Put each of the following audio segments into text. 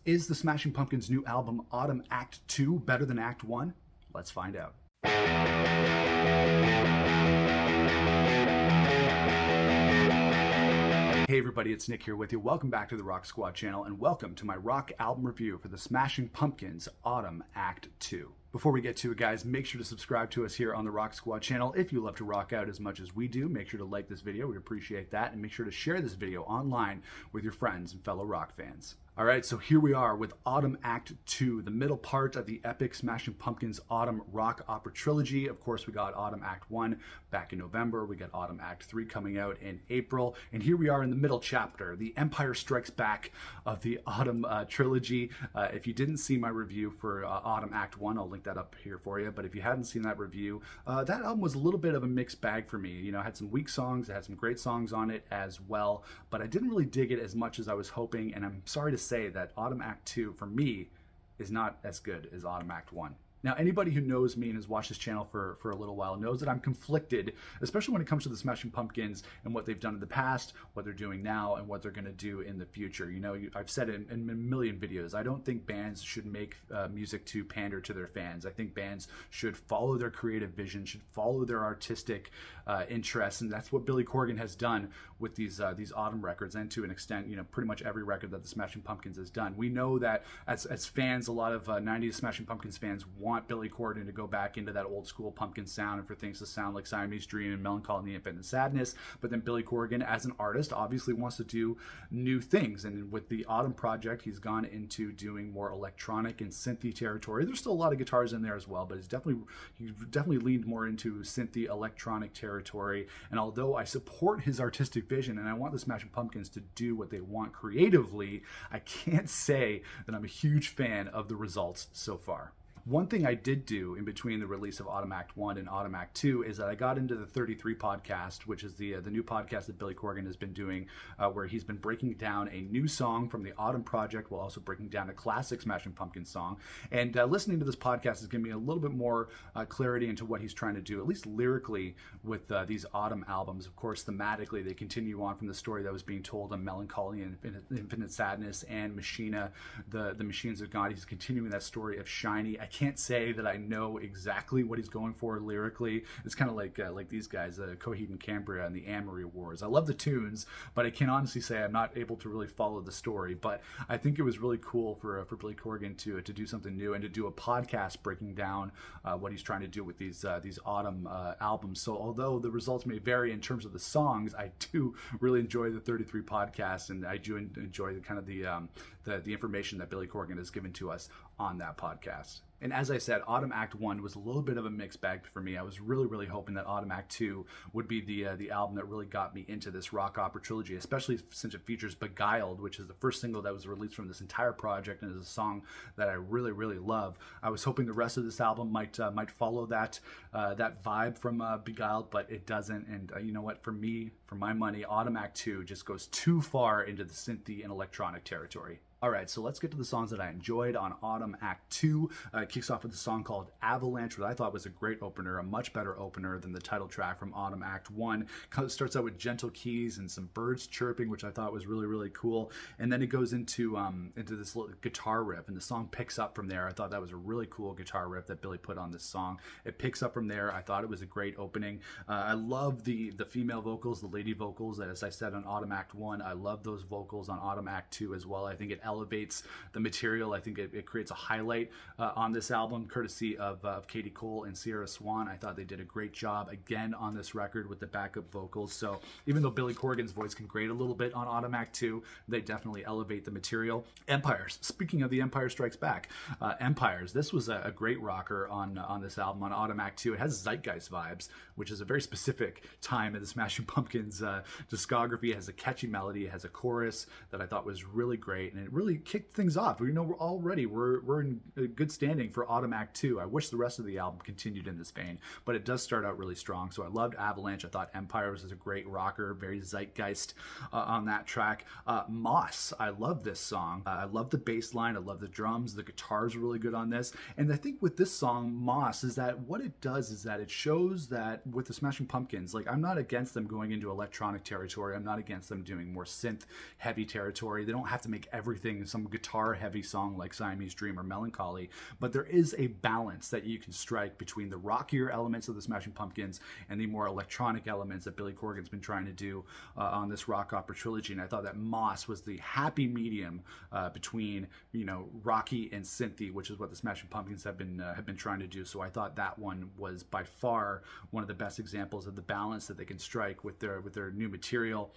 Is the Smashing Pumpkins' new album Autumn Act 2 better than Act 1? Let's find out. Hey everybody, it's Nick here with you. Welcome back to the Rock Squad channel and welcome to my rock album review for the Smashing Pumpkins Autumn Act 2. Before we get to it, guys, make sure to subscribe to us here on the Rock Squad channel. If you love to rock out as much as we do, make sure to like this video. We appreciate that. And make sure to share this video online with your friends and fellow rock fans. All right, so here we are with Autumn Act 2, the middle part of the epic Smashing Pumpkins Autumn Rock Opera Trilogy. Of course, we got Autumn Act 1 back in November. We got Autumn Act 3 coming out in April. And here we are in the middle chapter, the Empire Strikes Back of the Autumn Trilogy. If you didn't see my review for Autumn Act 1, I'll link that up here for you. But if you hadn't seen that review, that album was a little bit of a mixed bag for me. You know, it had some weak songs, it had some great songs on it as well. But I didn't really dig it as much as I was hoping. And I'm sorry to say that Autumn Act 2 for me is not as good as Autumn Act 1. Now, anybody who knows me and has watched this channel for a little while knows that I'm conflicted, especially when it comes to the Smashing Pumpkins and what they've done in the past, what they're doing now, and what they're going to do in the future. You know, I've said it in a million videos. I don't think bands should make music to pander to their fans. I think bands should follow their creative vision, should follow their artistic interests, and that's what Billy Corgan has done with these Autumn records, and to an extent, you know, pretty much every record that the Smashing Pumpkins has done. We know that as fans, a lot of 90s Smashing Pumpkins fans want Billy Corgan to go back into that old school Pumpkin sound and for things to sound like Siamese Dream and Melancholy and the Infinite Sadness. But then Billy Corgan, as an artist, obviously wants to do new things. And with the Autumn project, he's gone into doing more electronic and synthy territory. There's still a lot of guitars in there as well, but he definitely leaned more into synthy electronic territory. And although I support his artistic vision and I want the Smashing Pumpkins to do what they want creatively, I can't say that I'm a huge fan of the results so far. One thing I did do in between the release of Autumn Act 1 and Autumn Act 2 is that I got into the 33 podcast, which is the new podcast that Billy Corgan has been doing, where he's been breaking down a new song from the Autumn project while also breaking down a classic Smashing Pumpkins song. And listening to this podcast has given me a little bit more clarity into what he's trying to do, at least lyrically, with these Autumn albums. Of course, thematically, they continue on from the story that was being told on Melancholy and Infinite Sadness and Machina, the Machines of God. He's continuing that story of Shiny. I can't say that I know exactly what he's going for lyrically. It's kind of like these guys, Coheed and Cambria and the Amory Wars. I love the tunes, but I can honestly say I'm not able to really follow the story. But I think it was really cool for Billy Corgan to do something new and to do a podcast breaking down what he's trying to do with these Autumn albums. So although the results may vary in terms of the songs, I do really enjoy the 33 podcast, and I do enjoy the kind of the information that Billy Corgan has given to us on that podcast. And as I said, Autumn Act 1 was a little bit of a mixed bag for me. I was really hoping that Autumn Act 2 would be the album that really got me into this rock opera trilogy, especially since it features Beguiled, which is the first single that was released from this entire project and is a song that I really love. I was hoping the rest of this album might follow that vibe from Beguiled, but it doesn't. And you know what? For me, for my money, Autumn Act 2 just goes too far into the synthy and electronic territory. All right, so let's get to the songs that I enjoyed on Autumn Act 2. It kicks off with a song called Avalanche, which I thought was a great opener, a much better opener than the title track from Autumn Act 1. It starts out with gentle keys and some birds chirping, which I thought was really cool. And then it goes into this little guitar riff, and the song picks up from there. I thought that was a really cool guitar riff that Billy put on this song. It picks up from there. I thought it was a great opening. I love the female vocals, the lady vocals, as I said on Autumn Act 1. I love those vocals on Autumn Act 2 as well. I think it elevates the material. I think it creates a highlight on this album, courtesy of Katie Cole and Sierra Swan. I thought they did a great job again on this record with the backup vocals. So even though Billy Corgan's voice can grate a little bit on Autumn Act 2, they definitely elevate the material. Empires. Speaking of The Empire Strikes Back, Empires. This was a great rocker on this album on Autumn Act 2. It has Zeitgeist vibes, which is a very specific time in the Smashing Pumpkins discography. It has a catchy melody. It has a chorus that I thought was really great, and it really kicked things off. You know, we're in a good standing for Autumn Act 2. I wish the rest of the album continued in this vein, but it does start out really strong. So I loved Avalanche. I thought Empire was a great rocker, very zeitgeist on that track. Moss, I love this song. I love the bass line. I love the drums. The guitar's really good on this. And I think with this song, Moss, is that what it does is that it shows that with the Smashing Pumpkins, like, I'm not against them going into electronic territory. I'm not against them doing more synth heavy territory. They don't have to make everything anything, some guitar heavy song like Siamese Dream or Melancholy, but there is a balance that you can strike between the rockier elements of the Smashing Pumpkins and the more electronic elements that Billy Corgan's been trying to do on this rock opera trilogy. And I thought that Moss was the happy medium between, you know, rocky and synthy, which is what the Smashing Pumpkins have been trying to do. So I thought that one was by far one of the best examples of the balance that they can strike with their new material.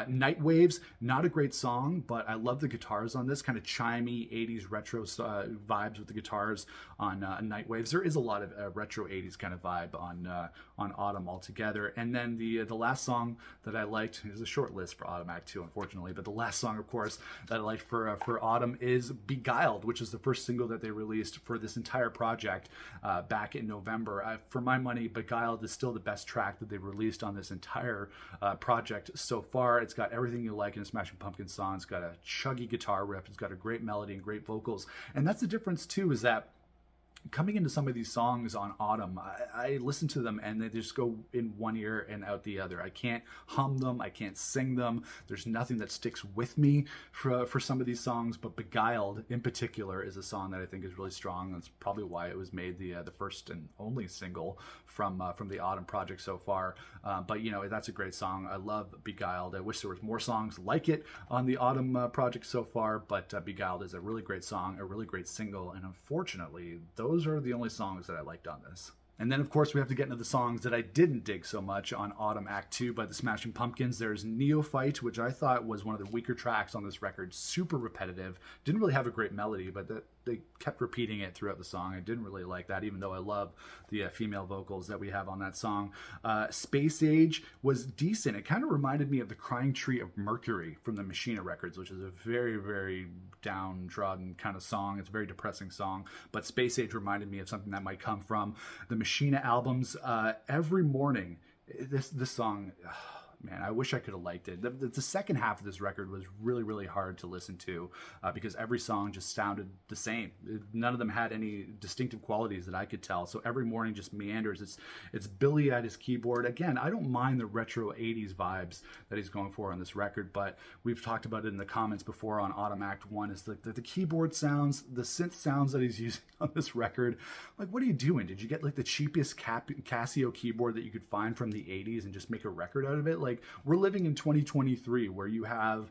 Night Waves, not a great song, but I love the guitars on this, kind of chimey 80s retro vibes with the guitars on Night Waves. There is a lot of retro 80s kind of vibe on Autumn altogether. And then the last song that I liked, is a short list for Autumn Act 2, unfortunately, but the last song, of course, that I liked for Autumn is Beguiled, which is the first single that they released for this entire project back in November. For my money, Beguiled is still the best track that they've released on this entire project so far. It's got everything you like in a Smashing Pumpkins song. It's got a chuggy guitar riff. It's got a great melody and great vocals. And that's the difference, too, is that coming into some of these songs on Autumn, I listen to them and they just go in one ear and out the other. I can't hum them. I can't sing them. There's nothing that sticks with me for some of these songs, but Beguiled in particular is a song that I think is really strong. That's probably why it was made the first and only single from the Autumn project so far. But, you know, that's a great song. I love Beguiled. I wish there was more songs like it on the Autumn project so far, but Beguiled is a really great song, a really great single, and unfortunately, those are the only songs that I liked on this. And then, of course, we have to get into the songs that I didn't dig so much on Autumn Act 2 by the Smashing Pumpkins. There's Neophyte, which I thought was one of the weaker tracks on this record. Super repetitive. Didn't really have a great melody, but they kept repeating it throughout the song. I didn't really like that, even though I love the female vocals that we have on that song. Space Age was decent. It kind of reminded me of The Crying Tree of Mercury from the Machina records, which is a very, very downtrodden kind of song. It's a very depressing song, but Space Age reminded me of something that might come from the Machina albums. Every Morning, this song, man, I wish I could have liked it. The second half of this record was really, really hard to listen to because every song just sounded the same. None of them had any distinctive qualities that I could tell. So Every Morning just meanders. It's Billy at his keyboard. Again, I don't mind the retro 80s vibes that he's going for on this record, but we've talked about it in the comments before on Autumn Act 1, is the keyboard sounds, the synth sounds that he's using on this record. Like, what are you doing? Did you get like the cheapest Casio keyboard that you could find from the 80s and just make a record out of it? Like, we're living in 2023 where you have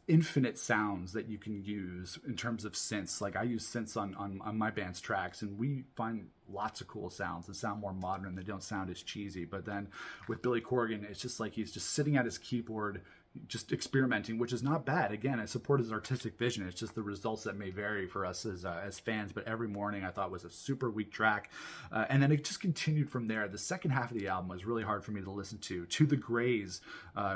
infinite sounds that you can use in terms of synths. Like, I use synths on my band's tracks, and we find lots of cool sounds that sound more modern. They don't sound as cheesy. But then with Billy Corgan, it's just like he's just sitting at his keyboard, just experimenting, which is not bad. Again, I support his artistic vision. It's just the results that may vary for us as fans. But Every Morning I thought was a super weak track. And then it just continued from there. The second half of the album was really hard for me to listen to. To the Grays,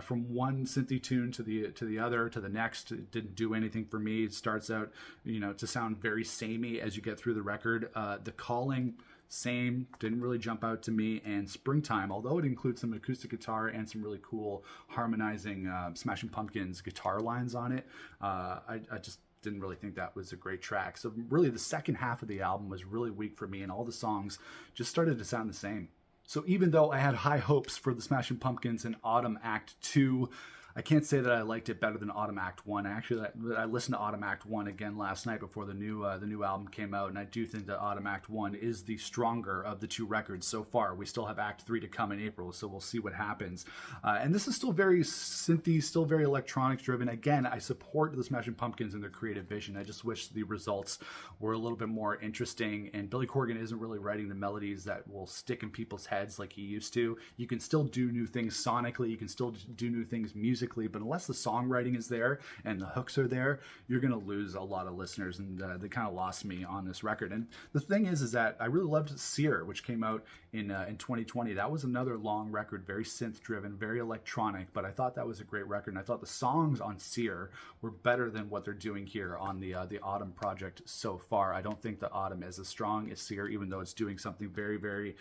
from one synthy tune to the other, to the next, it didn't do anything for me. It starts out, you know, to sound very samey as you get through the record. The Calling, same, didn't really jump out to me. And Springtime, although it includes some acoustic guitar and some really cool harmonizing Smashing Pumpkins guitar lines on it, I just didn't really think that was a great track. So really the second half of the album was really weak for me, and all the songs just started to sound the same. So even though I had high hopes for the Smashing Pumpkins in Autumn Act 2, I can't say that I liked it better than Autumn Act 1. I listened to Autumn Act 1 again last night before the new album came out, and I do think that Autumn Act 1 is the stronger of the two records so far. We still have Act 3 to come in April, so we'll see what happens. And this is still very synthy, still very electronics driven. Again, I support the Smashing Pumpkins and their creative vision. I just wish the results were a little bit more interesting, and Billy Corgan isn't really writing the melodies that will stick in people's heads like he used to. You can still do new things sonically, you can still do new things musically, but unless the songwriting is there and the hooks are there, you're going to lose a lot of listeners, and they kind of lost me on this record. And the thing is that I really loved Sear, which came out in 2020. That was another long record, very synth driven, very electronic, but I thought that was a great record, and I thought the songs on Sear were better than what they're doing here on the Autumn project so far. I don't think the Autumn is as strong as Sear, even though it's doing something very, very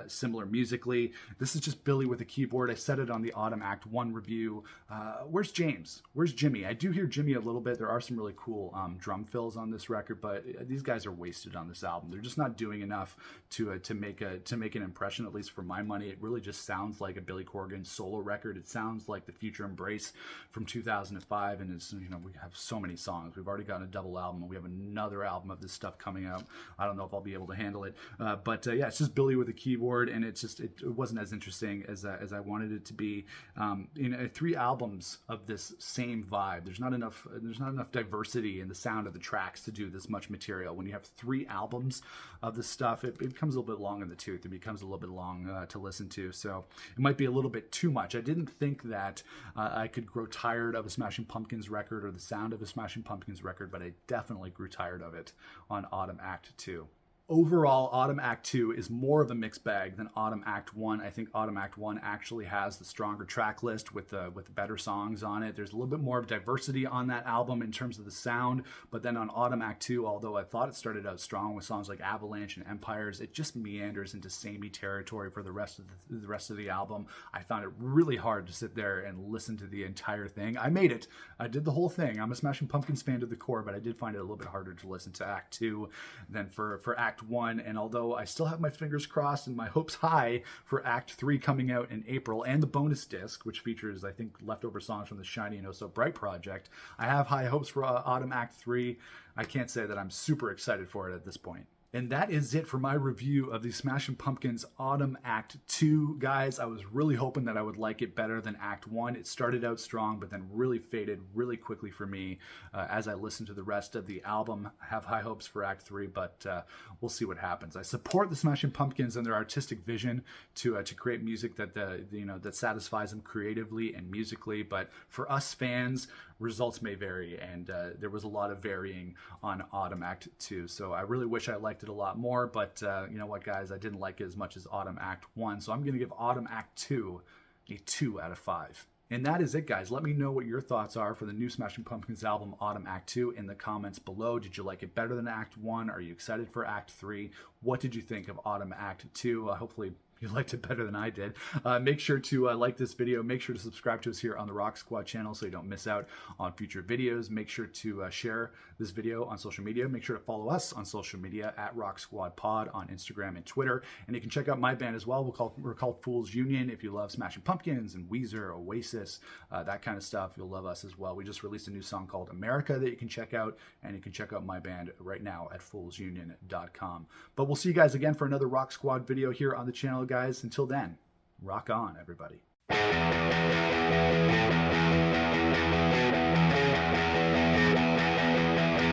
similar musically. This is just Billy with a keyboard. I said it on the Autumn Act 1 review. where's James? Where's Jimmy? I do hear Jimmy a little bit. There are some really cool drum fills on this record, but these guys are wasted on this album. They're just not doing enough to make an impression, at least for my money. It really just sounds like a Billy Corgan solo record. It sounds like the Future Embrace from 2005, and it's, we have so many songs. We've already gotten a double album, and we have another album of this stuff coming out. I don't know if I'll be able to handle it, but yeah, it's just Billy with a keyboard, and it wasn't as interesting as I wanted it to be. 3 albums of this same vibe. There's not enough diversity in the sound of the tracks to do this much material. When you have 3 albums of this stuff, it becomes a little bit long in the tooth. It becomes a little bit long to listen to. So it might be a little bit too much. I didn't think that I could grow tired of a Smashing Pumpkins record or the sound of a Smashing Pumpkins record, but I definitely grew tired of it on Autumn Act 2. Overall, Autumn Act 2 is more of a mixed bag than Autumn Act 1. I think Autumn Act 1 actually has the stronger track list with the better songs on it. There's a little bit more of diversity on that album in terms of the sound, but then on Autumn Act 2, although I thought it started out strong with songs like Avalanche and Empires, it just meanders into samey territory for the rest of the album. I found it really hard to sit there and listen to the entire thing. I made it. I did the whole thing. I'm a Smashing Pumpkins fan to the core, but I did find it a little bit harder to listen to Act 2 than for Act 1, and although I still have my fingers crossed and my hopes high for Act 3 coming out in April, and the bonus disc, which features, I think, leftover songs from the Shiny and Oh So Bright project, I have high hopes for Autumn Act 3. I can't say that I'm super excited for it at this point. And that is it for my review of the Smashing Pumpkins Autumn Act 2. Guys, I was really hoping that I would like it better than Act 1. It started out strong, but then really faded really quickly for me as I listened to the rest of the album. I have high hopes for Act 3, but we'll see what happens. I support the Smashing Pumpkins and their artistic vision to create music that satisfies them creatively and musically, but for us fans, results may vary, and there was a lot of varying on Autumn Act 2. So I really wish I liked it a lot more, but you know what, guys, I didn't like it as much as Autumn Act 1, so I'm going to give Autumn Act 2 a 2 out of 5. And that is it, guys. Let me know what your thoughts are for the new Smashing Pumpkins album, Autumn Act 2, in the comments below. Did you like it better than Act 1? Are you excited for Act 3? What did you think of Autumn Act 2? Hopefully you liked it better than I did. Make sure to like this video. Make sure to subscribe to us here on the Rock Squad channel so you don't miss out on future videos. Make sure to share this video on social media. Make sure to follow us on social media at Rock Squad Pod on Instagram and Twitter. And you can check out my band as well. We're called Fool's Union. If you love Smashing Pumpkins and Weezer, Oasis, that kind of stuff, you'll love us as well. We just released a new song called America that you can check out, and you can check out my band right now at foolsunion.com. But we'll see you guys again for another Rock Squad video here on the channel, guys. Until then, rock on, everybody.